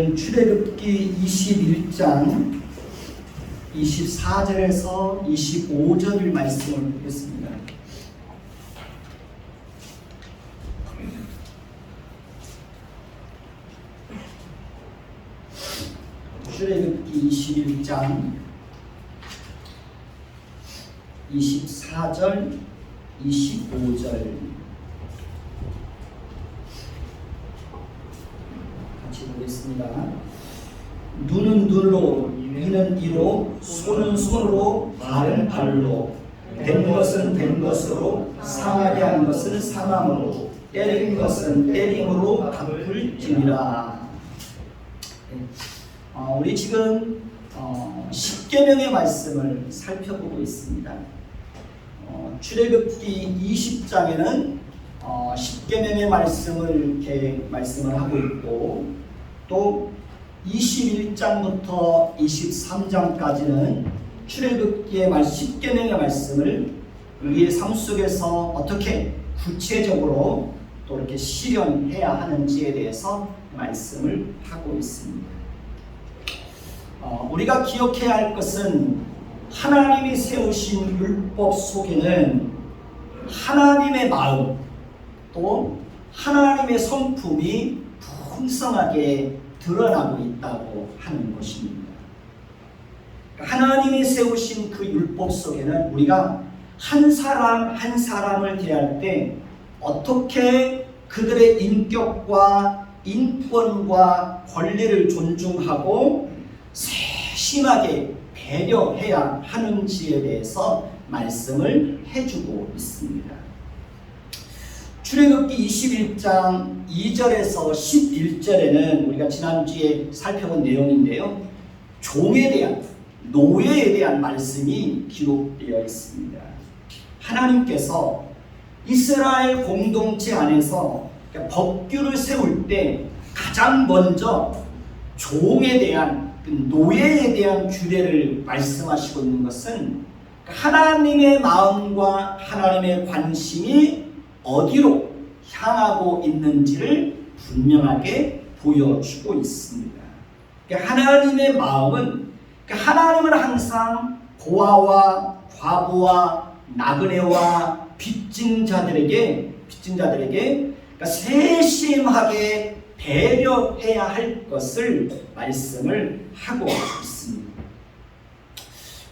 출애굽기 21장 24절에서 25절 말씀을 보겠습니다. 출애굽기 21장 24절 25절 같이 보겠습니다. 눈은 눈으로, 이는 이로, 손은 손으로, 발은 발로, 된 것은 된 것으로, 상하게 한 것은 상함으로, 때린 것은 때림으로 갚을지니라. 우리 지금 십계명의 말씀을 살펴보고 있습니다. 출애굽기 20장에는 십계명의 말씀을 이렇게 말씀을 하고 있고, 또 21장부터 23장까지는 출애굽기의 십계명의 말씀을 우리의 삶 속에서 어떻게 구체적으로 또 이렇게 실현해야 하는지에 대해서 말씀을 하고 있습니다. 우리가 기억해야 할 것은 하나님이 세우신 율법 속에는 하나님의 마음 또 하나님의 성품이 풍성하게 드러나고 있다고 하는 것입니다. 하나님이 세우신 그 율법 속에는 우리가 한 사람 한 사람을 대할 때 어떻게 그들의 인격과 인권과 권리를 존중하고 세심하게 배려해야 하는지에 대해서 말씀을 해주고 있습니다. 출애굽기 21장 2절에서 11절에는 우리가 지난주에 살펴본 내용인데요, 종에 대한, 노예에 대한 말씀이 기록되어 있습니다. 하나님께서 이스라엘 공동체 안에서 법규를 세울 때 가장 먼저 종에 대한, 노예에 대한 규례를 말씀하시고 있는 것은 하나님의 마음과 하나님의 관심이 어디로 향하고 있는지를 분명하게 보여주고 있습니다. 하나님의 마음은, 하나님은 항상 고아와 과부와 나그네와 빚진 자들에게 세심하게 배려해야 할 것을 말씀을 하고 있습니다.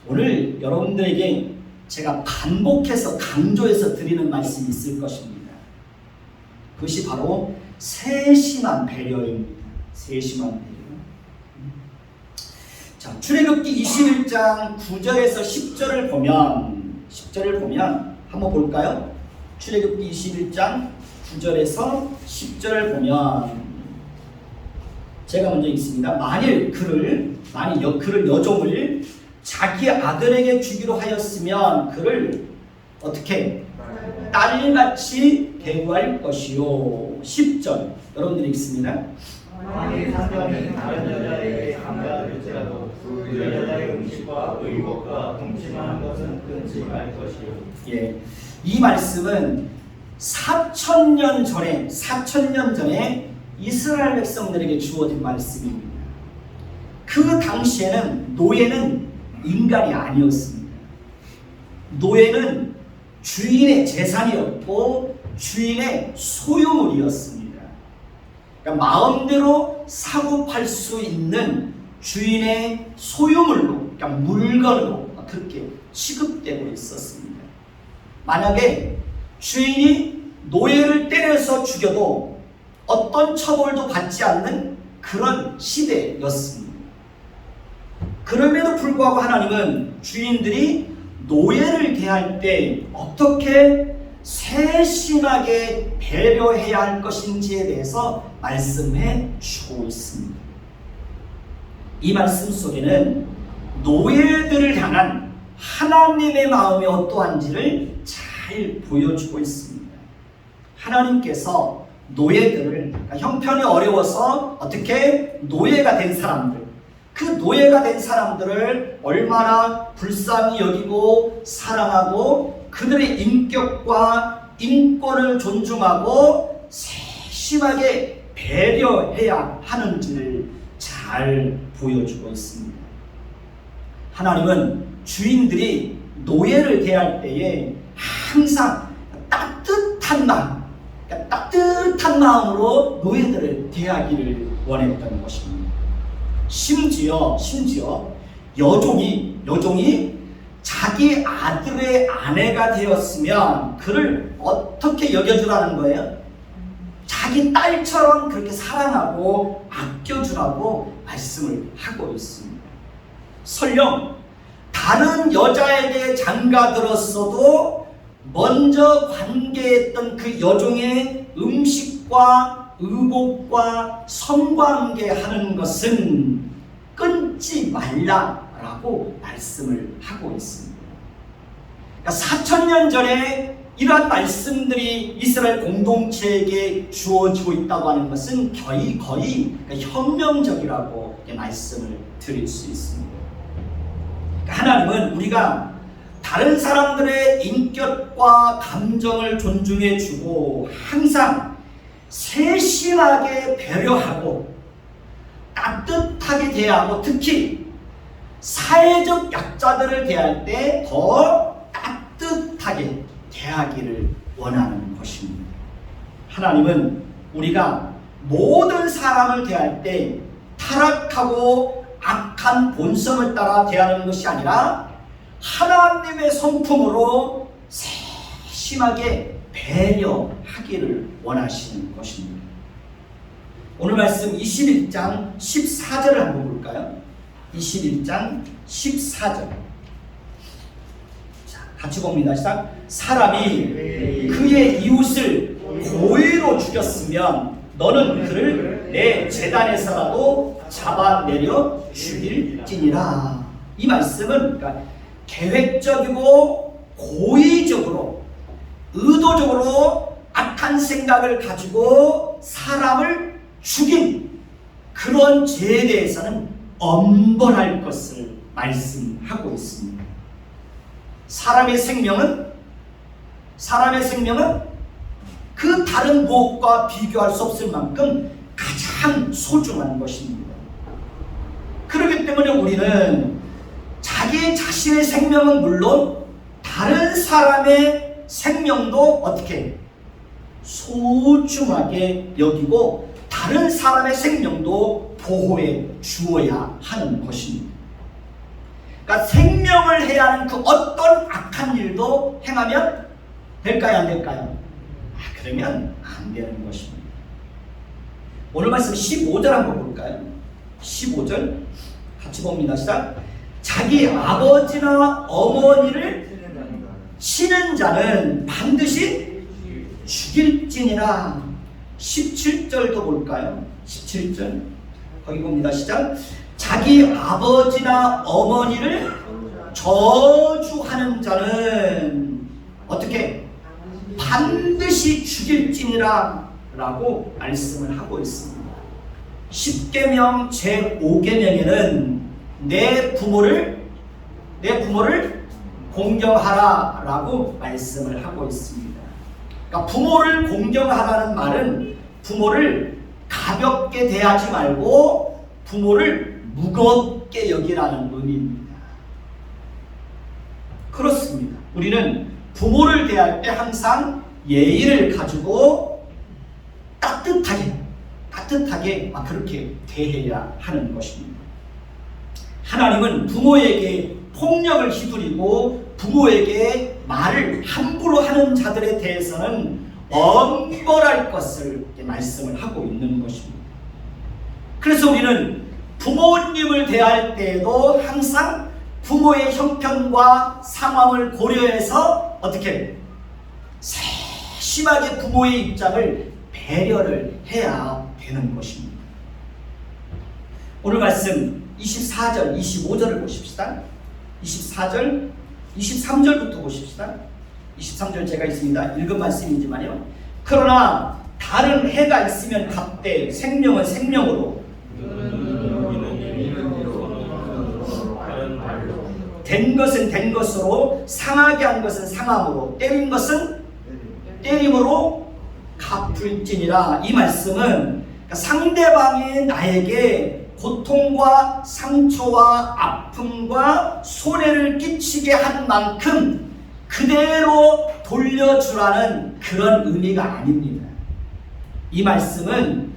오늘 여러분들에게 제가 반복해서 강조해서 드리는 말씀이 있을 것입니다. 그것이 바로 세심한 배려입니다. 세심한 배려. 자, 출애굽기 21장 9절에서 10절을 보면 한번 볼까요? 출애굽기 21장 9절에서 10절을 보면 제가 먼저 읽습니다. 만일 그를 여종을 자기 아들에게 주기로 하였으면 그를 어떻게 딸같이 대우할 것이요. 10절 여러분들이 읽습니다. 만일 상관이 다른 여자에게 상가될지라도 그 여자의 음식과 의복과 동침하는 것은 끊지 말 것이요. 예, 이 말씀은 4,000년 전에 이스라엘 백성들에게 주어진 말씀입니다. 그 당시에는 노예는 인간이 아니었습니다. 노예는 주인의 재산이었고 주인의 소유물이었습니다. 그러니까 마음대로 사고 팔 수 있는 주인의 소유물로, 그러니까 물건으로 그렇게 취급되고 있었습니다. 만약에 주인이 노예를 때려서 죽여도 어떤 처벌도 받지 않는 그런 시대였습니다. 그럼에도 불구하고 하나님은 주인들이 노예를 대할 때 어떻게 세심하게 배려해야 할 것인지에 대해서 말씀해 주고 있습니다. 이 말씀 속에는 노예들을 향한 하나님의 마음이 어떠한지를 잘 보여주고 있습니다. 하나님께서 노예들을, 형편이 어려워서 어떻게 노예가 된 사람들, 그 노예가 된 사람들을 얼마나 불쌍히 여기고 사랑하고 그들의 인격과 인권을 존중하고 세심하게 배려해야 하는지를 잘 잘 보여주고 있습니다. 하나님은 주인들이 노예를 대할 때에 항상 따뜻한 마음으로 노예들을 대하기를 원했던 것입니다. 심지어 여종이 자기 아들의 아내가 되었으면 그를 어떻게 여겨주라는 거예요? 자기 딸처럼 그렇게 사랑하고 아껴주라고 말씀을 하고 있습니다. 설령 다른 여자에게 장가들었어도 먼저 관계했던 그 여종의 음식과 의복과 성관계하는 것은 끊지 말라라고 말씀을 하고 있습니다. 그러니까 4,000년 전에 이러한 말씀들이 이스라엘 공동체에게 주어지고 있다고 하는 것은 거의 혁명적이라고 말씀을 드릴 수 있습니다. 하나님은 우리가 다른 사람들의 인격과 감정을 존중해 주고 항상 세심하게 배려하고 따뜻하게 대하고 특히 사회적 약자들을 대할 때 더 따뜻하게 대하기를 원하는 것입니다. 하나님은 우리가 모든 사람을 대할 때 타락하고 악한 본성을 따라 대하는 것이 아니라 하나님의 성품으로 세심하게 배려하기를 원하시는 것입니다. 오늘 말씀 21장 14절을 한번 볼까요? 21장 14절. 자, 같이 봅니다. 시작. 사람이 그의 이웃을 고의로 죽였으면 너는 그를 내 제단에서라도 잡아내려 죽일지니라. 이 말씀은 그러니까 계획적이고 고의적으로 의도적으로 악한 생각을 가지고 사람을 죽인 그런 죄에 대해서는 엄벌할 것을 말씀하고 있습니다. 사람의 생명은 그 다른 무엇과 비교할 수 없을 만큼 가장 소중한 것입니다. 그렇기 때문에 우리는 자기 자신의 생명은 물론 다른 사람의 생명도 어떻게 소중하게 여기고 다른 사람의 생명도 보호해 주어야 하는 것입니다. 그러니까 생명을 해야 하는 그 어떤 악한 일도 행하면 될까요? 안 될까요? 그러면 안 되는 것입니다. 오늘 말씀 15절 한번 볼까요? 15절 같이 봅니다. 시작. 자기 아버지나 어머니를 치는 자는 반드시 죽일지니라. 17절도 볼까요? 17절 거기 봅니다. 시작. 자기 아버지나 어머니를 저주하는 자는 어떻게? 반드시 죽일지니라 라고 말씀을 하고 있습니다. 10계명 제5계명에는 내 부모를 공경하라 라고 말씀을 하고 있습니다. 그러니까 부모를 공경하라는 말은 부모를 가볍게 대하지 말고 부모를 무겁게 여기라는 의미입니다. 그렇습니다. 우리는 부모를 대할 때 항상 예의를 가지고 따뜻하게 그렇게 대해야 하는 것입니다. 하나님은 부모에게 폭력을 휘두르고 부모에게 말을 함부로 하는 자들에 대해서는 엄벌할 것을 말씀을 하고 있는 것입니다. 그래서 우리는 부모님을 대할 때에도 항상 부모의 형편과 상황을 고려해서 어떻게 세심하게 부모의 입장을 배려를 해야 되는 것입니다. 오늘 말씀 24절, 25절을 보십시다. 24절, 23절부터 보십시다. 23절 제가 있습니다. 읽은 말씀이지만요. 그러나 다른 해가 있으면 갑되 생명은 생명으로 된 것은 된 것으로 상하게 한 것은 상함으로 때린 것은 때림으로 갚을지니라. 이 말씀은 상대방이 나에게 고통과 상처와 아픔과 손해를 끼치게 한 만큼 그대로 돌려주라는 그런 의미가 아닙니다. 이 말씀은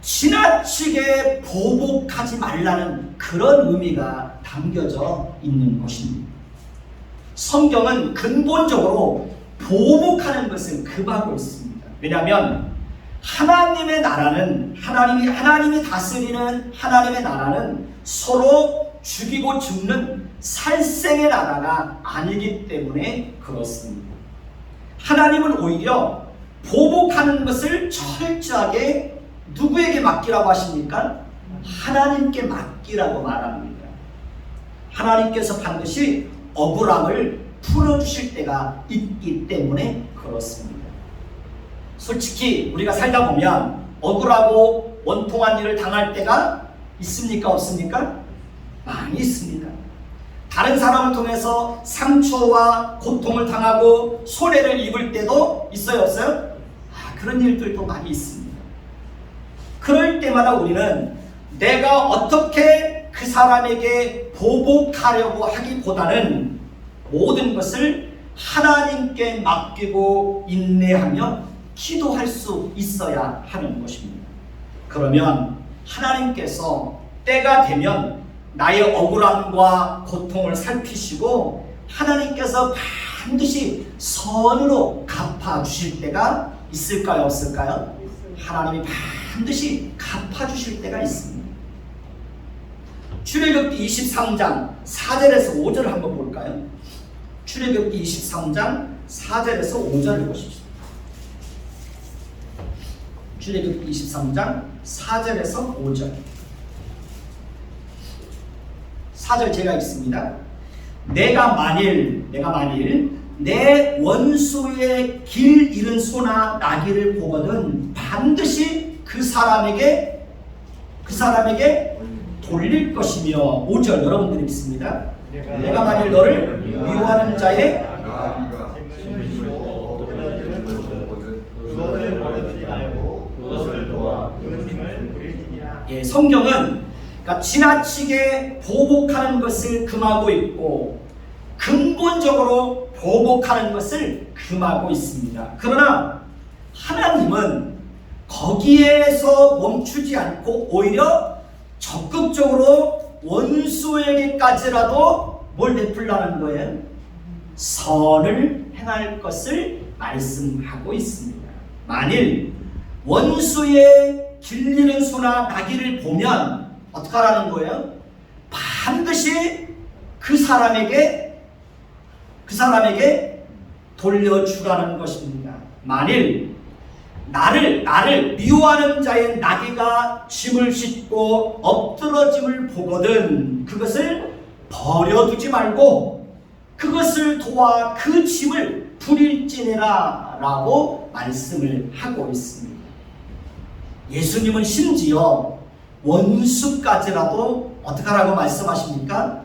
지나치게 보복하지 말라는 그런 의미가 담겨져 있는 것입니다. 성경은 근본적으로 보복하는 것을 금하고 있습니다. 왜냐하면 하나님의 나라는 하나님이 다스리는 하나님의 나라는 서로 죽이고 죽는 살생의 나라가 아니기 때문에 그렇습니다. 하나님은 오히려 보복하는 것을 철저하게 누구에게 맡기라고 하십니까? 하나님께 맡기라고 말합니다. 하나님께서 반드시 억울함을 풀어주실 때가 있기 때문에 그렇습니다. 솔직히 우리가 살다 보면 억울하고 원통한 일을 당할 때가 있습니까? 없습니까? 많이 있습니다. 다른 사람을 통해서 상처와 고통을 당하고 손해를 입을 때도 있어요, 없어요? 그런 일들도 많이 있습니다. 그럴 때마다 우리는 내가 어떻게 그 사람에게 보복하려고 하기보다는 모든 것을 하나님께 맡기고 인내하며 기도할 수 있어야 하는 것입니다. 그러면 하나님께서 때가 되면 나의 억울함과 고통을 살피시고 하나님께서 반드시 선으로 갚아주실 때가 있을까요? 없을까요? 하나님이 반드시 갚아주실 때가 있습니다. 출애굽기 23장 4절에서 5절을 한번 볼까요? 출애굽기 23장 4절에서 5절을 보십시오. 출애굽기 23장 4절에서 5절. 4절 제가 읽습니다. 내가 만일 내 원수의 길 잃은 소나 나귀를 보거든 반드시 그 사람에게 돌릴 것이며 5절 여러분들이 읽습니다. 내가 만일 너를 미워하는 자의 성경은 그러니까 지나치게 보복하는 것을 금하고 있고 근본적으로 보복하는 것을 금하고 있습니다. 그러나 하나님은 거기에서 멈추지 않고 오히려 적극적으로 원수에게까지라도 뭘 베풀라는 거예요? 선을 행할 것을 말씀하고 있습니다. 만일 원수의 길리는 소나 나귀를 보면 어떻게 하라는 거예요? 반드시 그 사람에게 돌려주라는 것입니다. 만일 나를 미워하는 자의 나귀가 짐을 싣고 엎드러짐을 보거든 그것을 버려두지 말고 그것을 도와 그 짐을 부릴지니라 라고 말씀을 하고 있습니다. 예수님은 심지어 원수까지라도 어떻게 하라고 말씀하십니까?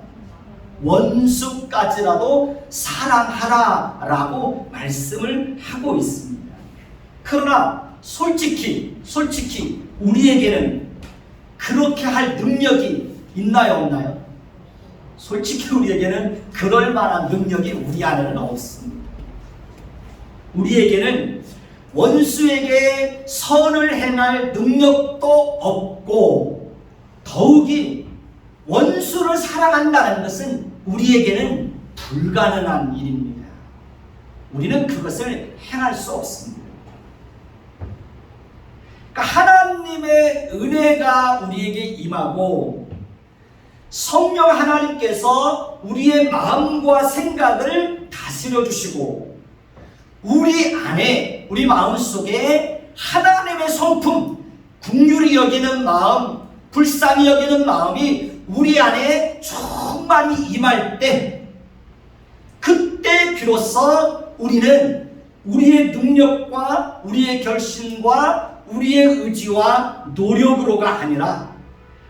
원수까지라도 사랑하라 라고 말씀을 하고 있습니다. 그러나 솔직히 우리에게는 그렇게 할 능력이 있나요, 없나요? 솔직히 우리에게는 그럴 만한 능력이 우리 안에는 없습니다. 우리에게는 원수에게 선을 행할 능력도 없고 더욱이 원수를 사랑한다는 것은 우리에게는 불가능한 일입니다. 우리는 그것을 행할 수 없습니다. 그러니까 하나님의 은혜가 우리에게 임하고 성령 하나님께서 우리의 마음과 생각을 다스려 주시고 우리 안에 우리 마음속에 하나님의 성품, 긍휼히 여기는 마음, 불쌍히 여기는 마음이 우리 안에 충만히 임할 때 그때 비로소 우리는 우리의 능력과 우리의 결심과 우리의 의지와 노력으로가 아니라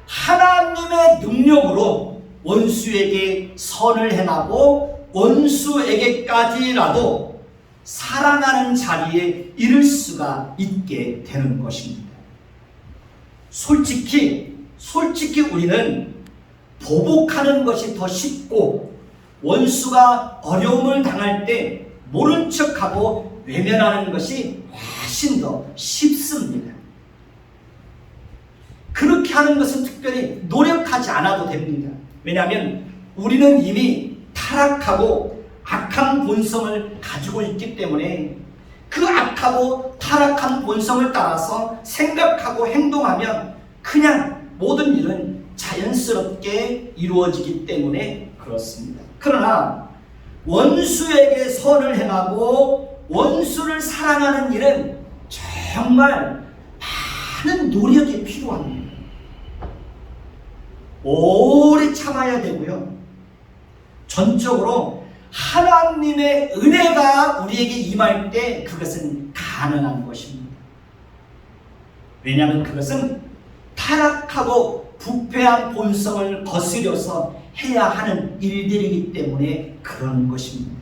하나님의 능력으로 원수에게 선을 행하고 원수에게까지라도 사랑하는 자리에 이를 수가 있게 되는 것입니다. 솔직히 솔직히 우리는 보복하는 것이 더 쉽고 원수가 어려움을 당할 때 모른 척하고 외면하는 것이 훨씬 더 쉽습니다. 그렇게 하는 것은 특별히 노력하지 않아도 됩니다. 왜냐하면 우리는 이미 타락하고 악한 본성을 가지고 있기 때문에 그 악하고 타락한 본성을 따라서 생각하고 행동하면 그냥 모든 일은 자연스럽게 이루어지기 때문에 그렇습니다. 그러나 원수에게 선을 행하고 원수를 사랑하는 일은 정말 많은 노력이 필요합니다. 오래 참아야 되고요. 전적으로 하나님의 은혜가 우리에게 임할 때 그것은 가능한 것입니다. 왜냐하면 그것은 타락하고 부패한 본성을 거스려서 해야 하는 일들이기 때문에 그런 것입니다.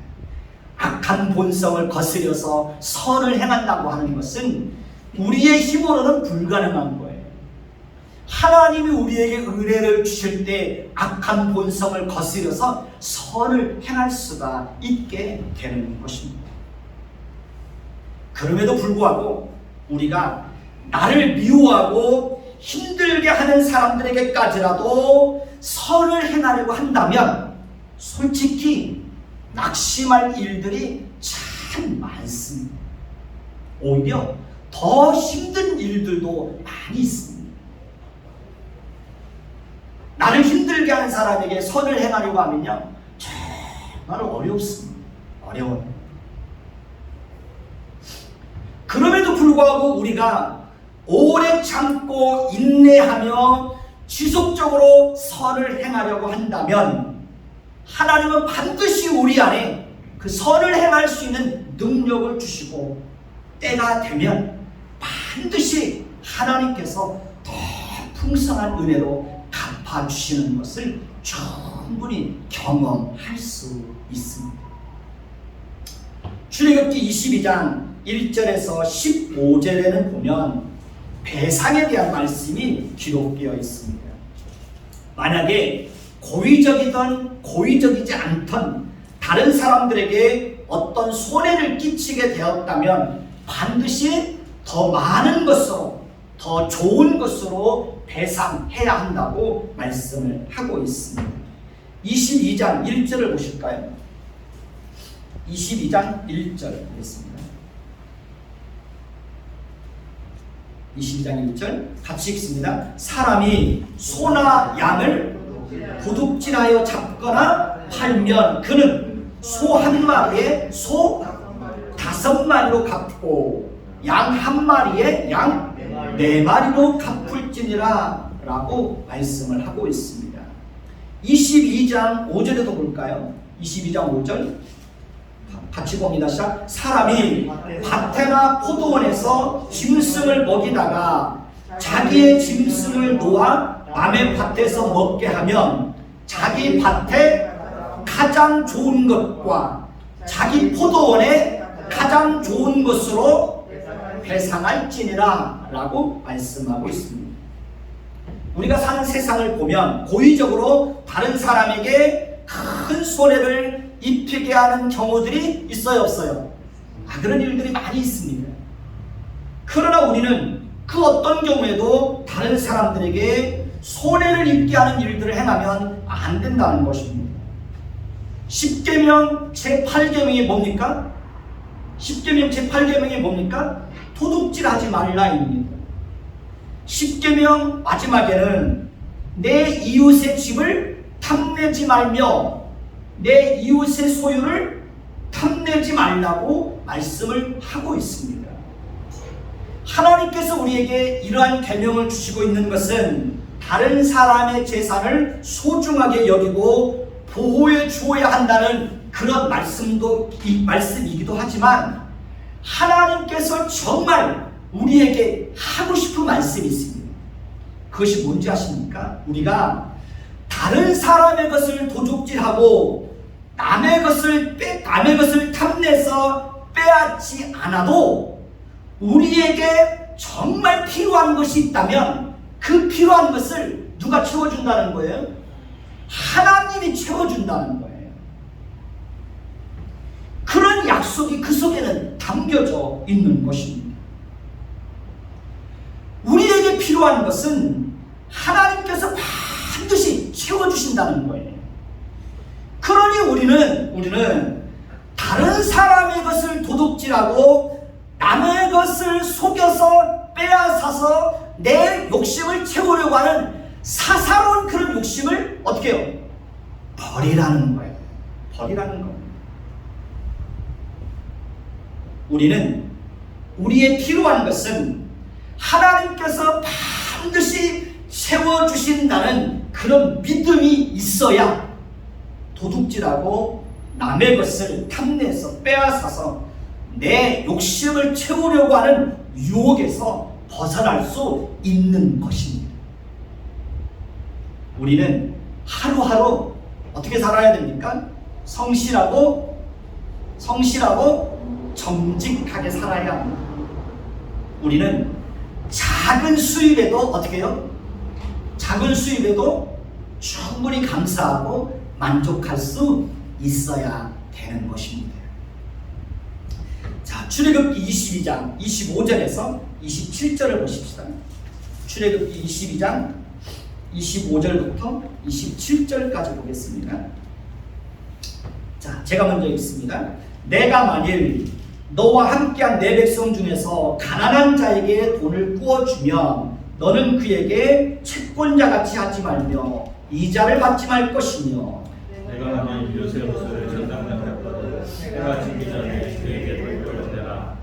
악한 본성을 거스려서 선을 행한다고 하는 것은 우리의 힘으로는 불가능한 거예요. 하나님이 우리에게 은혜를 주실 때 악한 본성을 거스려서 선을 행할 수가 있게 되는 것입니다. 그럼에도 불구하고 우리가 나를 미워하고 힘들게 하는 사람들에게까지라도 선을 행하려고 한다면 솔직히 낙심할 일들이 참 많습니다. 오히려 더 힘든 일들도 많이 있습니다. 나를 힘들게 하는 사람에게 선을 행하려고 하면요 정말 어렵습니다. 어려워요. 그럼에도 불구하고 우리가 오래 참고 인내하며 지속적으로 선을 행하려고 한다면 하나님은 반드시 우리 안에 그 선을 행할 수 있는 능력을 주시고 때가 되면 반드시 하나님께서 더 풍성한 은혜로 갚아주시는 것을 충분히 경험할 수 있습니다. 출애굽기 22장 1절에서 15절에는 보면 배상에 대한 말씀이 기록되어 있습니다. 만약에 고의적이든 고의적이지 않던 다른 사람들에게 어떤 손해를 끼치게 되었다면 반드시 더 많은 것으로 더 좋은 것으로 배상해야 한다고 말씀을 하고 있습니다. 22장 1절을 보실까요? 22장 1절 보겠습니다. 22장 1절 같이 읽습니다. 사람이 소나 양을 도둑질하여 잡거나 팔면 그는 소 한 마리에 소 5마리로 갚고 양 한 마리에 양 4마리로 갚을지니라 라고 말씀을 하고 있습니다. 22장 5절에도 볼까요? 22장 5절 같이 봅니다. 시작. 사람이 밭에나 포도원에서 짐승을 먹이다가 자기의 짐승을 놓아 남의 밭에서 먹게 하면 자기 밭에 가장 좋은 것과 자기 포도원에 가장 좋은 것으로 배상할지니라 라고 말씀하고 있습니다. 우리가 사는 세상을 보면 고의적으로 다른 사람에게 큰 손해를 입히게 하는 경우들이 있어요, 없어요? 그런 일들이 많이 있습니다. 그러나 우리는 그 어떤 경우에도 다른 사람들에게 손해를 입게 하는 일들을 행하면 안 된다는 것입니다. 10계명 제8계명이 뭡니까? 10계명 제8계명이 뭡니까? 도둑질하지 말라입니다. 10계명 마지막에는 내 이웃의 집을 탐내지 말며 내 이웃의 소유를 탐내지 말라고 말씀을 하고 있습니다. 하나님께서 우리에게 이러한 계명을 주시고 있는 것은 다른 사람의 재산을 소중하게 여기고 보호해 주어야 한다는 그런 말씀이기도 하지만 하나님께서 정말 우리에게 하고 싶은 말씀이 있습니다. 그것이 뭔지 아십니까? 우리가 다른 사람의 것을 도둑질하고 남의 것을 탐내서 빼앗지 않아도 우리에게 정말 필요한 것이 있다면 그 필요한 것을 누가 채워준다는 거예요? 하나님이 채워준다는 거예요. 그런 약속이 그 속에는 담겨져 있는 것입니다. 우리에게 필요한 것은 하나님께서 반드시 채워주신다는 거예요. 그러니 우리는 다른 사람의 것을 도둑질하고 남의 것을 속여서 빼앗아서 내 욕심을 채우려고 하는 사사로운 그런 욕심을 어떻게 해요? 버리라는 거예요. 버리라는 겁니다. 우리의 필요한 것은 하나님께서 반드시 채워주신다는 그런 믿음이 있어야 도둑질하고 남의 것을 탐내서 빼앗아서 내 욕심을 채우려고 하는 유혹에서 벗어날 수 있는 것입니다. 우리는 하루하루 어떻게 살아야 됩니까? 성실하고 정직하게 살아야 합니다. 우리는 작은 수입에도 어떻게 해요? 작은 수입에도 충분히 감사하고 만족할 수 있어야 되는 것입니다. 자, 출애굽기 22장 25절에서 27절을 보십시다. 출애굽기 22장 25절부터 27절까지 보겠습니다. 자, 제가 먼저 읽습니다. 내가 만일 너와 함께한 내 백성 중에서 가난한 자에게 돈을 꾸어주면 너는 그에게 채권자같이 하지 말며 이자를 받지 말 것이며 내가 만일 요새 옷을 전당당했거든 내가 지기 전에 그에게 돈을 내라.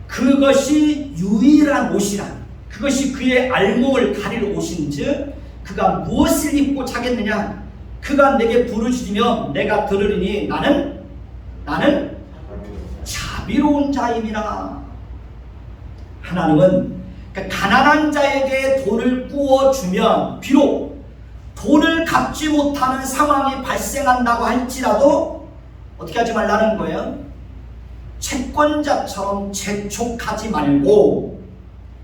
그것이 유일한 옷이라. 그것이 그의 알몸을 가릴 옷인즉 그가 무엇을 입고 자겠느냐. 그가 내게 부르짖으면 내가 들으리니 나는 자비로운 자임이라. 하나님은 가난한 자에게 돈을 꾸어주면 비록 돈을 갚지 못하는 상황이 발생한다고 할지라도 어떻게 하지 말라는 거예요? 채권자처럼 재촉하지 말고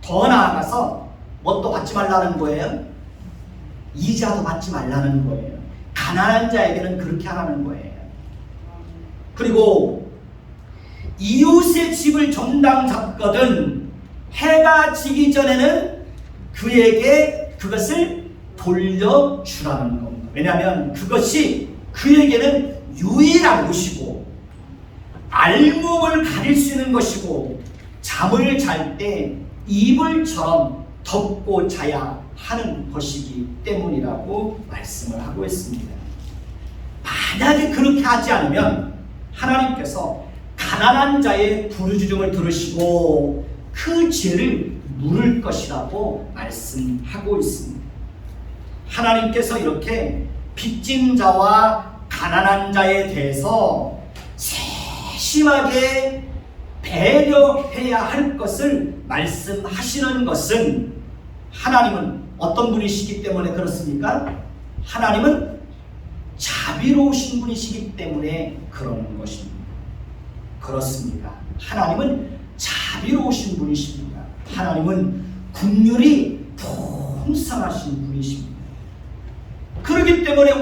더 나아가서 뭣도 받지 말라는 거예요? 이자도 받지 말라는 거예요. 가난한 자에게는 그렇게 하라는 거예요. 그리고 이웃의 집을 정당 잡거든 해가 지기 전에는 그에게 그것을 돌려주라는 겁니다. 왜냐하면 그것이 그에게는 유일한 것이고 알몸을 가릴 수 있는 것이고 잠을 잘 때 이불처럼 덮고 자야 하는 것이기 때문이라고 말씀을 하고 있습니다. 만약에 그렇게 하지 않으면 하나님께서 가난한 자의 부르짖음을 들으시고 그 죄를 물을 것이라고 말씀하고 있습니다. 하나님께서 이렇게 빚진 자와 가난한 자에 대해서 세심하게 배려해야 할 것을 말씀하시는 것은 하나님은 어떤 분이시기 때문에 그렇습니까? 하나님은 자비로우신 분이시기 때문에 그러는 것입니다. 그렇습니다. 하나님은 자비로우신 분이십니다. 하나님은 긍휼이 풍성하신 분이십니다. 그렇기 때문에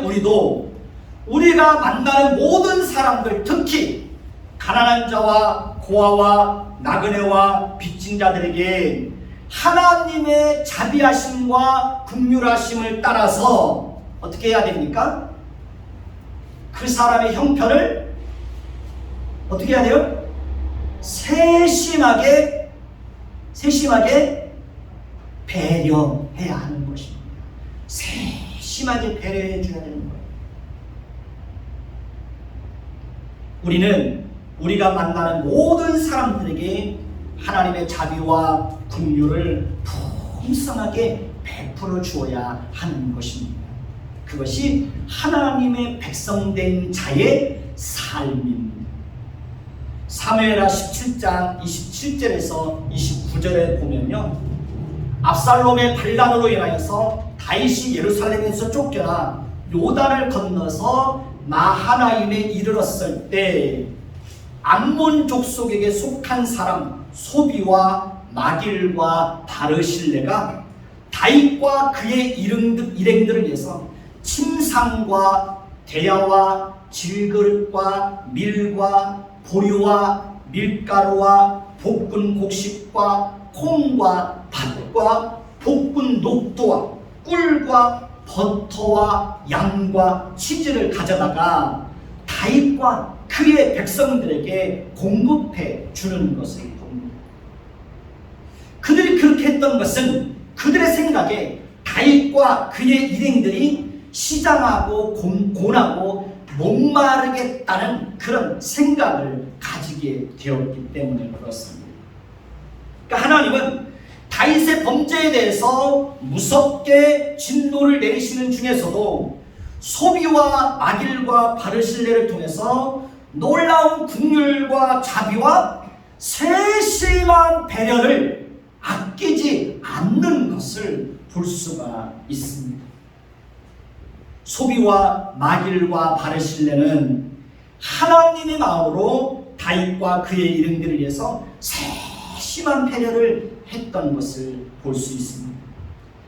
우리가 만나는 모든 사람들, 특히 가난한 자와 고아와 나그네와 빚진 자들에게 하나님의 자비하심과 긍휼하심을 따라서 어떻게 해야 됩니까? 그 사람의 형편을 어떻게 해야 돼요? 세심하게 배려해야 하는 것입니다. 세심하게 배려해 줘야 되는 거예요. 우리가 만나는 모든 사람들에게 하나님의 자비와 긍휼을 풍성하게 베풀어 주어야 하는 것입니다. 그것이 하나님의 백성된 자의 삶입니다. 사무엘하 17장 27절에서 29절에 보면요, 압살롬의 반란으로 인하여서 다윗이 예루살렘에서 쫓겨나 요단을 건너서 마하나임에 이르렀을 때 암몬 족속에게 속한 사람 소비와 마길과 바르실레가 다윗과 그의 일행들을 위해서 침상과 대야와 질그릇과 밀과 보류와 밀가루와 볶은 곡식과 콩과 팥과 볶은 녹두와 꿀과 버터와 양과 치즈를 가져다가 다윗과 그의 백성들에게 공급해 주는 것을 봅니다. 그들이 그렇게 했던 것은 그들의 생각에 다윗과 그의 일행들이 시장하고 곤하고 목마르겠다는 그런 생각을 가지게 되었기 때문에 그렇습니다. 그러니까 하나님은 다윗의 범죄에 대해서 무섭게 진노를 내리시는 중에서도 소비와 마길과 바르실레를 통해서 놀라운 긍휼과 자비와 세심한 배려를 아끼지 않는 것을 볼 수가 있습니다. 소비와 마길과 바르실레는 하나님의 마음으로 다윗과 그의 일행들을 위해서 세심한 배려를 했던 것을 볼 수 있습니다.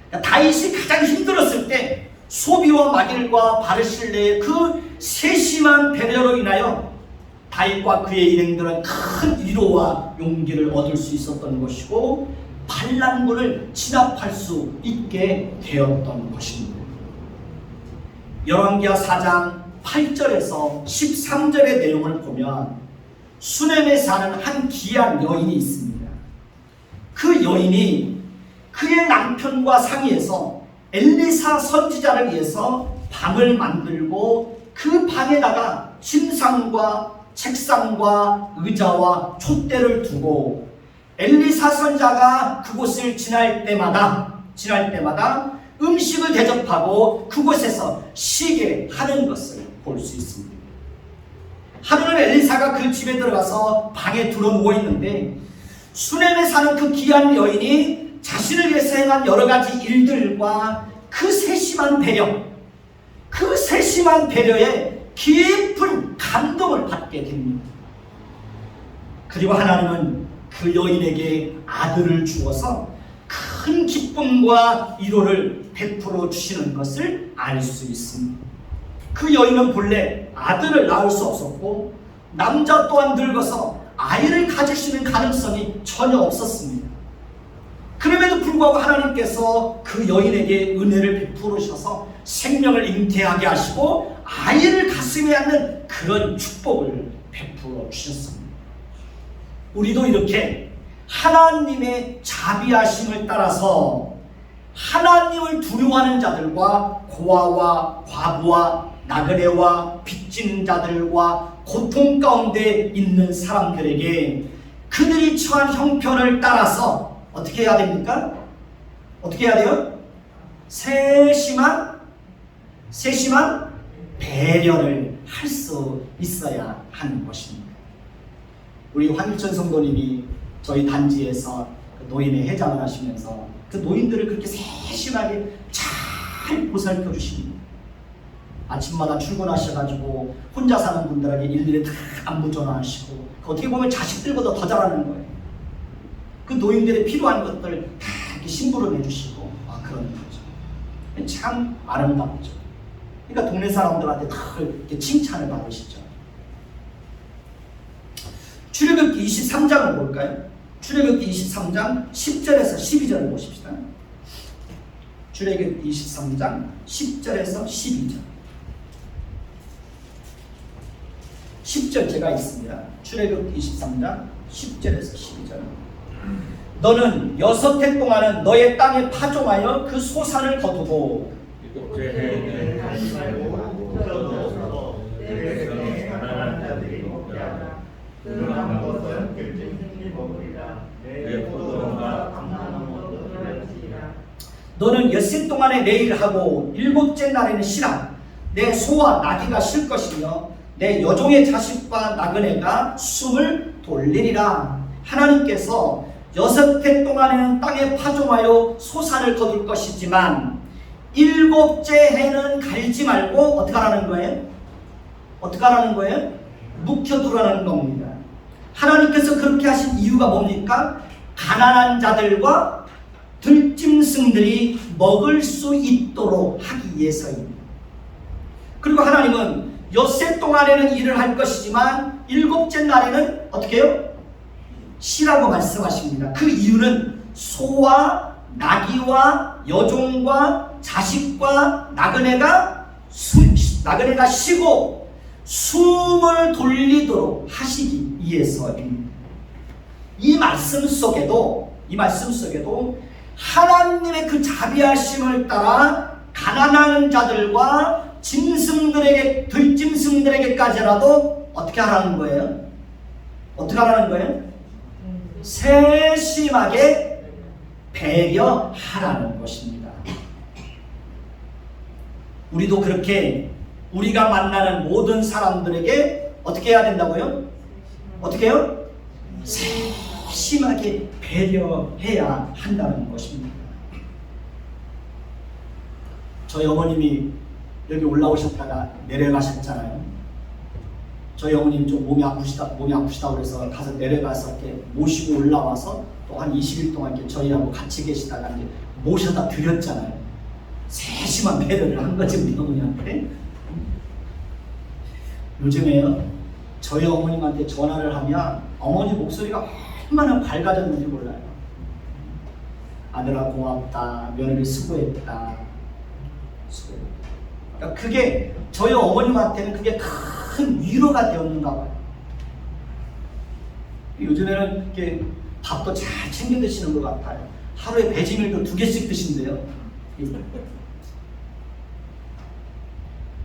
그러니까 다윗이 가장 힘들었을 때 소비와 마길과 바르실레의 그 세심한 배려로 인하여 다윗과 그의 일행들은 큰 위로와 용기를 얻을 수 있었던 것이고 반란군을 진압할 수 있게 되었던 것입니다. 열왕기하 4장 8절에서 13절의 내용을 보면 수넴에 사는 한 귀한 여인이 있습니다. 그 여인이 그의 남편과 상의해서 엘리사 선지자를 위해서 방을 만들고 그 방에다가 침상과 책상과 의자와 촛대를 두고 엘리사 선지자가 그곳을 지날 때마다 음식을 대접하고 그곳에서 쉬게 하는 것을 볼 수 있습니다. 하루는 엘리사가 그 집에 들어가서 방에 들어누워 있는데 수넴에 사는 그 귀한 여인이 자신을 위해서 행한 여러 가지 일들과 그 세심한 배려에 깊은 감동을 받게 됩니다. 그리고 하나님은 그 여인에게 아들을 주어서 큰 기쁨과 위로를 베풀어 주시는 것을 알 수 있습니다. 그 여인은 본래 아들을 낳을 수 없었고 남자 또한 늙어서 아이를 가질 수 있는 가능성이 전혀 없었습니다. 그럼에도 불구하고 하나님께서 그 여인에게 은혜를 베풀으셔서 생명을 잉태하게 하시고 아이를 가슴에 안는 그런 축복을 베풀어 주셨습니다. 우리도 이렇게 하나님의 자비하심을 따라서 하나님을 두려워하는 자들과 고아와 과부와 나그네와 빚진 자들과 고통 가운데 있는 사람들에게 그들이 처한 형편을 따라서 어떻게 해야 됩니까? 어떻게 해야 돼요? 세심한 배려를 할 수 있어야 하는 것입니다. 우리 황일천 성도님이 저희 단지에서 노인의 회장을 하시면서 그 노인들을 그렇게 세심하게 잘 보살펴 주십니다. 아침마다 출근하셔가지고 혼자 사는 분들에게 일일이 다 안부 전화하시고 어떻게 보면 자식들보다 더 잘하는 거예요. 그 노인들의 필요한 것들 다 이렇게 심부름 해주시고 그런 거죠. 참 아름답죠. 그러니까 동네 사람들한테 다 이렇게 칭찬을 받으시죠. 출애굽기 23장을 볼까요? 출애굽기 23장 10절에서 12절을 보십시다. 출애굽기 23장 10절에서 12절. 10절 제가 있습니다. 출애굽기 23장 10절에서 12절. 너는 6해 동안은 너의 땅에 파종하여 그 소산을 거두고 너는 6해 동안에 내 일하고 7째 날에는 쉬라. 내 소와 나귀가 쉴 것이며 내 여종의 자식과 나그네가 숨을 돌리리라. 하나님께서 6해 동안에는 땅에 파종하여 소산을 거둘 것이지만 7째 해는 갈지 말고 어떻게 하라는 거예요? 어떻게 하라는 거예요? 묵혀두라는 겁니다. 하나님께서 그렇게 하신 이유가 뭡니까? 가난한 자들과 들짐승들이 먹을 수 있도록 하기 위해서입니다. 그리고 하나님은 엿새 동안에는 일을 할 것이지만 일곱째 날에는 어떻게 해요? 쉬라고 말씀하십니다. 그 이유는 소와 나귀와 여종과 자식과 나그네가 쉬고 숨을 돌리도록 하시기 위해서입니다. 이 말씀 속에도 하나님의 그 자비하심을 따라 가난한 자들과 들짐승들에게까지라도 어떻게 하라는 거예요? 어떻게 하라는 거예요? 세심하게 배려하라는 것입니다. 우리도 그렇게 우리가 만나는 모든 사람들에게 어떻게 해야 된다고요? 어떻게 해요? 세심하게 배려해야 한다는 것입니다. 저희 어머님이 여기 올라오셨다가 내려가셨잖아요. 저희 어머님 좀 몸이 아프시다고 그래서 가서 내려가서 이렇게 모시고 올라와서 또 한 20일 동안 이렇게 저희하고 같이 계시다가 이제 모셔다 드렸잖아요. 세심한 배려를 한 거지 우리 어머니한테. 요즘에요, 저희 어머님한테 전화를 하면 어머니 목소리가 얼마나 밝아졌는지 몰라요. 아들아 고맙다, 며느리 수고했다. 그러니까 그게 저희 어머님한테는 그게 큰 위로가 되었는가 봐요. 요즘에는 이렇게 밥도 잘 챙겨 드시는 것 같아요. 하루에 배지밀도 2개씩 드신대요.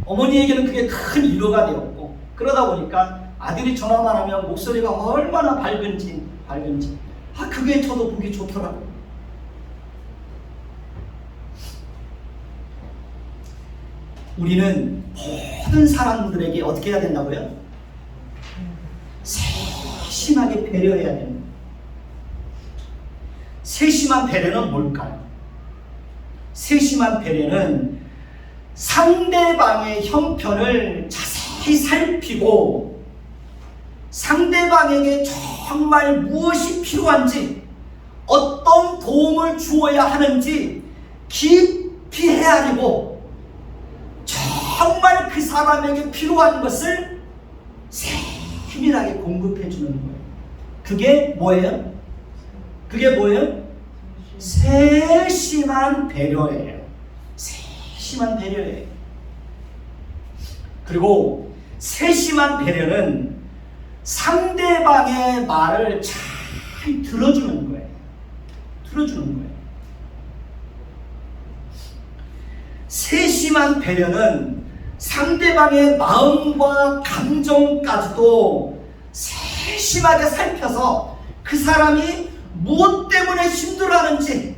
어머니에게는 그게 큰 위로가 되었고, 그러다 보니까 아들이 전화만 하면 목소리가 얼마나 밝은지 그게 저도 보기 좋더라고요. 우리는 모든 사람들에게 어떻게 해야 된다고요? 세심하게 배려해야 됩니다. 세심한 배려는 뭘까요? 세심한 배려는 상대방의 형편을 자세히 살피고 상대방에게 정말 무엇이 필요한지, 어떤 도움을 주어야 하는지 깊이 헤아리고 정말 그 사람에게 필요한 것을 세밀하게 공급해 주는 거예요. 그게 뭐예요? 세심한 배려예요. 세심한 배려예요. 그리고 세심한 배려는 상대방의 말을 잘 들어주는 거예요. 세심한 배려는 상대방의 마음과 감정까지도 세심하게 살펴서 그 사람이 무엇 때문에 힘들어하는지,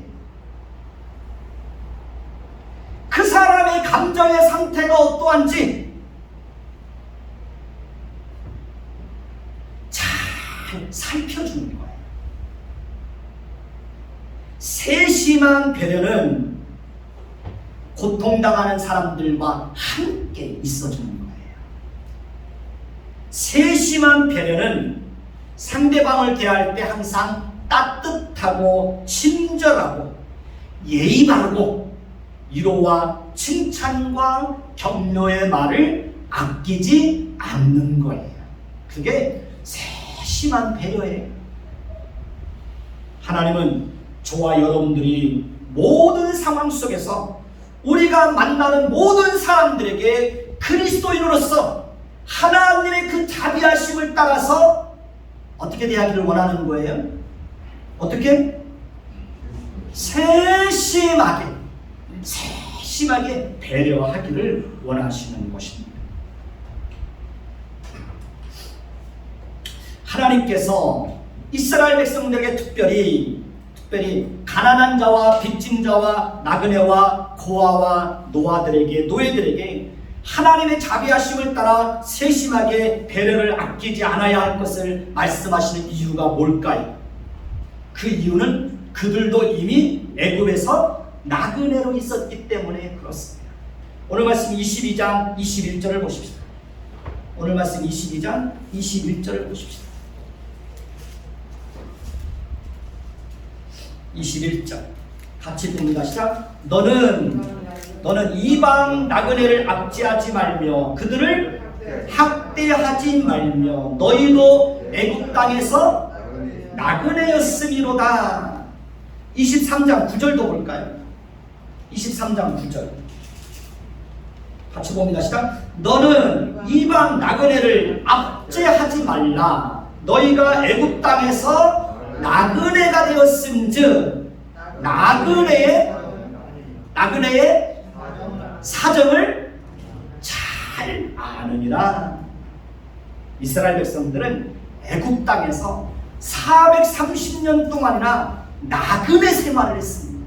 그 사람의 감정의 상태가 어떠한지 잘 살펴주는 거예요. 세심한 배려는 고통당하는 사람들과 함께 있어주는 거예요. 세심한 배려는 상대방을 대할 때 항상 따뜻하고 친절하고 예의 바르고 위로와 칭찬과 격려의 말을 아끼지 않는 거예요. 그게 세심한 배려예요. 하나님은 저와 여러분들이 모든 상황 속에서 우리가 만나는 모든 사람들에게 그리스도인으로서 하나님의 그 자비하심을 따라서 어떻게 대하기를 원하는 거예요? 어떻게? 세심하게 배려하기를 원하시는 것입니다. 하나님께서 이스라엘 백성들에게 특별히 가난한 자와 빚진 자와 나그네와 고아와 노예들에게 하나님의 자비하심을 따라 세심하게 배려를 아끼지 않아야 할 것을 말씀하시는 이유가 뭘까요? 그 이유는 그들도 이미 애굽에서 나그네로 있었기 때문에 그렇습니다. 오늘 말씀 22장 21절을 보십시오. 오늘 말씀 22장 21절을 보십시오. 21절 같이 봅니다. 시작. 너는 이방 나그네를 압제하지 말며 그들을 학대하지 말며 너희도 애굽 땅에서 나그네였음이로다. 23장 9절도 볼까요? 23장 9절 같이 봅니다. 시작. 너는 이방 나그네를 압제하지 말라. 너희가 애굽 땅에서 나그네가 되었음즉 나그네의 사정을 잘 아느니라. 이스라엘 백성들은 애굽 땅에서 430년 동안이나 나그네 생활을 했습니다.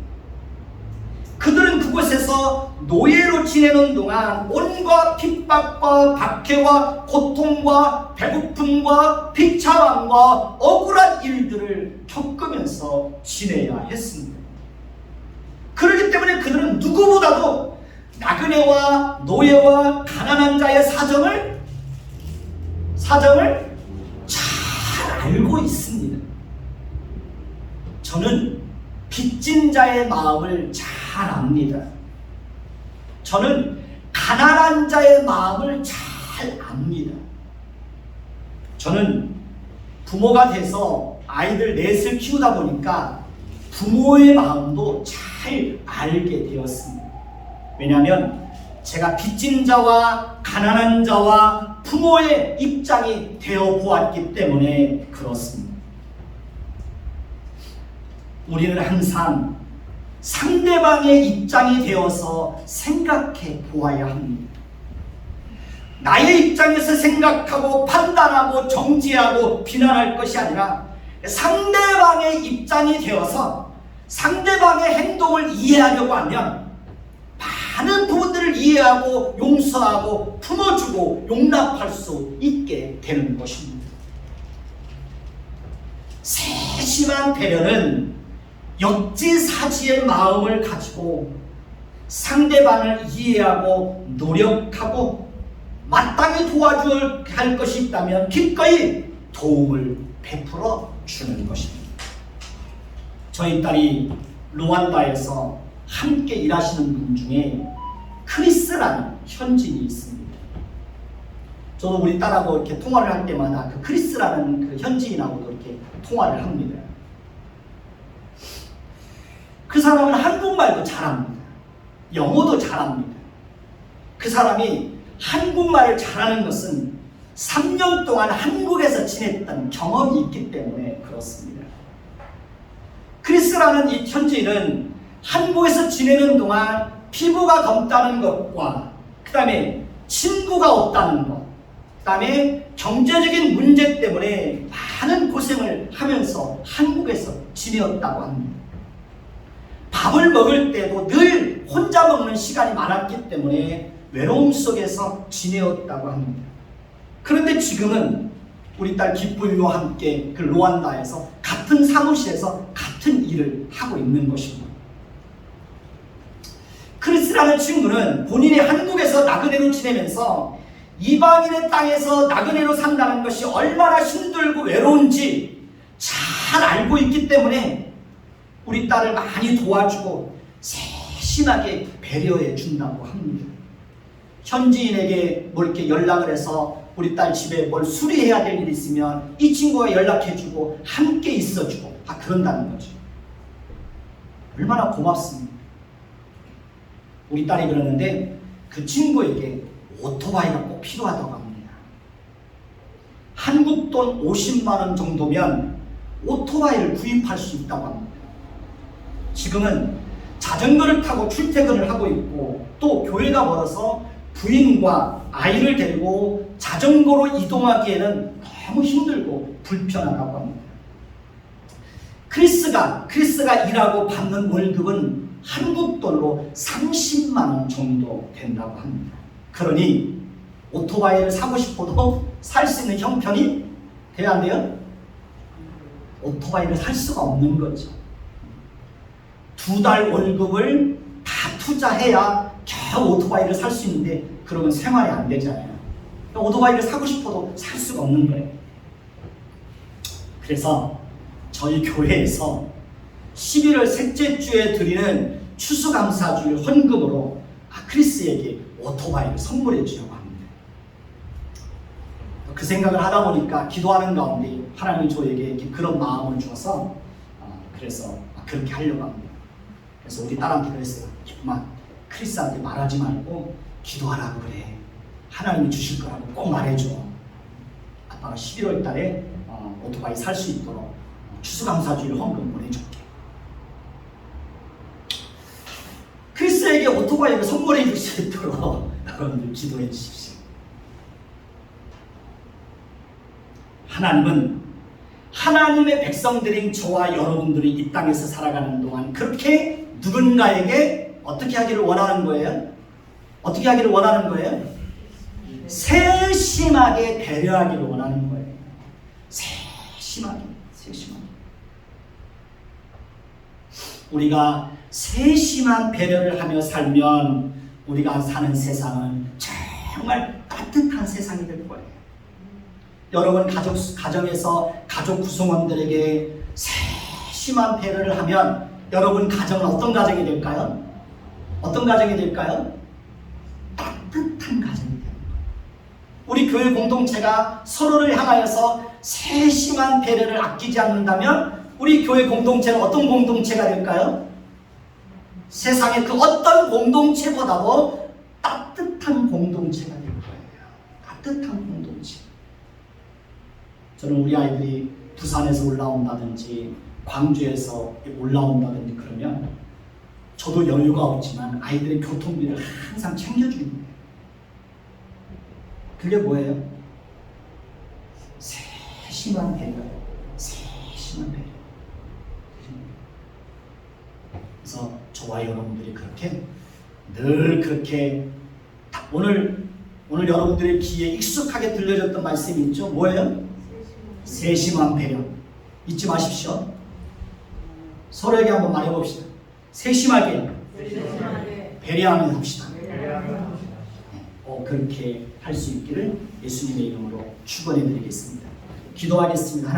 그들은 그곳에서 노예로 지내는 동안 온갖 핍박과 박해와 고통과 배고픔과 비참함과 억울한 일들을 겪으면서 지내야 했습니다. 그렇기 때문에 그들은 누구보다도 나그네와 노예와 가난한 자의 사정을 잘 알고 있습니다. 저는 빚진 자의 마음을 잘 압니다. 저는 가난한 자의 마음을 잘 압니다. 저는 부모가 돼서 아이들 넷을 키우다 보니까 부모의 마음도 잘 알게 되었습니다. 왜냐하면 제가 빚진 자와 가난한 자와 부모의 입장이 되어 보았기 때문에 그렇습니다. 우리는 항상 상대방의 입장이 되어서 생각해 보아야 합니다. 나의 입장에서 생각하고 판단하고 정죄하고 비난할 것이 아니라 상대방의 입장이 되어서 상대방의 행동을 이해하려고 하면 많은 부분들을 이해하고 용서하고 품어주고 용납할 수 있게 되는 것입니다. 세심한 배려는 역지사지의 마음을 가지고 상대방을 이해하고 노력하고 마땅히 도와줘야 할 것이 있다면 기꺼이 도움을 베풀어 주는 것입니다. 저희 딸이 루안다에서 함께 일하시는 분 중에 크리스라는 현지인이 있습니다. 저도 우리 딸하고 이렇게 통화를 할 때마다 그 크리스라는 그 현지인하고도 이렇게 통화를 합니다. 그 사람은 한국말도 잘합니다. 영어도 잘합니다. 그 사람이 한국말을 잘하는 것은 3년 동안 한국에서 지냈던 경험이 있기 때문에 그렇습니다. 크리스라는 이 현지인은 한국에서 지내는 동안 피부가 검다는 것과 그 다음에 친구가 없다는 것, 그 다음에 경제적인 문제 때문에 많은 고생을 하면서 한국에서 지내었다고 합니다. 밥을 먹을 때도 늘 혼자 먹는 시간이 많았기 때문에 외로움 속에서 지내었다고 합니다. 그런데 지금은 우리 딸 기쁨이와 함께 그 루안다에서 같은 사무실에서 같은 일을 하고 있는 것입니다. 크리스라는 친구는 본인이 한국에서 나그네로 지내면서 이방인의 땅에서 나그네로 산다는 것이 얼마나 힘들고 외로운지 잘 알고 있기 때문에 우리 딸을 많이 도와주고 세심하게 배려해 준다고 합니다. 현지인에게 뭐 이렇게 연락을 해서 우리 딸 집에 뭘 수리해야 될 일이 있으면 이 친구가 연락해주고 함께 있어주고 그런다는 거죠. 얼마나 고맙습니다. 우리 딸이 그러는데 그 친구에게 오토바이가 꼭 필요하다고 합니다. 한국 돈 50만 원 정도면 오토바이를 구입할 수 있다고 합니다. 지금은 자전거를 타고 출퇴근을 하고 있고 또 교회가 멀어서 부인과 아이를 데리고 자전거로 이동하기에는 너무 힘들고 불편하다고 합니다. 크리스가 일하고 받는 월급은 한국 돈으로 30만 원 정도 된다고 합니다. 그러니 오토바이를 사고 싶어도 살 수 있는 형편이 돼야 안 돼요? 오토바이를 살 수가 없는 거죠. 2달 월급을 다 투자해야 겨우 오토바이를 살 수 있는데 그러면 생활이 안 되잖아요. 오토바이를 사고 싶어도 살 수가 없는 거예요. 그래서 저희 교회에서 11월 셋째 주에 드리는 추수감사주일 헌금으로 크리스에게 오토바이를 선물해 주려고 합니다. 그 생각을 하다 보니까 기도하는 가운데 하나님이 저에게 그런 마음을 주어서 그래서 그렇게 하려고 합니다. 그래서 우리 딸한테 그랬어요. 기쁨아, 크리스한테 말하지 말고 기도하라고 그래. 하나님이 주실 거라고 꼭 말해줘. 아빠가 11월 달에 오토바이 살 수 있도록 추수감사주일 헌금 보내줄게. 크리스에게 오토바이를 선물해 줄 수 있도록 여러분들 기도해 주십시오. 하나님은 하나님의 백성들인 저와 여러분들이 이 땅에서 살아가는 동안 그렇게 누군가에게 어떻게 하기를 원하는 거예요? 어떻게 하기를 원하는 거예요? 세심하게 배려하기를 원하는 거예요. 세심하게. 우리가 세심한 배려를 하며 살면 우리가 사는 세상은 정말 따뜻한 세상이 될 거예요. 여러분 가정에서 가족 구성원들에게 세심한 배려를 하면 여러분 가정은 어떤 가정이 될까요? 어떤 가정이 될까요? 따뜻한 가정이 됩니다. 우리 교회 공동체가 서로를 향하여서 세심한 배려를 아끼지 않는다면 우리 교회 공동체는 어떤 공동체가 될까요? 세상의 그 어떤 공동체보다도 따뜻한 공동체가 될 거예요. 따뜻한 공동체. 저는 우리 아이들이 부산에서 올라온다든지 광주에서 올라온다든지 그러면 저도 여유가 없지만 아이들의 교통비를 항상 챙겨주는 거예요. 그게 뭐예요? 세심한 배려. 세심한 배려. 그래서 저와 여러분들이 그렇게 늘 그렇게 오늘 여러분들의 귀에 익숙하게 들려졌던 말씀이 있죠. 뭐예요? 세심한 배려. 잊지 마십시오. 서로에게 한번 말해봅시다. 세심하게 배려하며 합시다. 그렇게 할 수 있기를 예수님의 이름으로 축원해 드리겠습니다. 기도하겠습니다.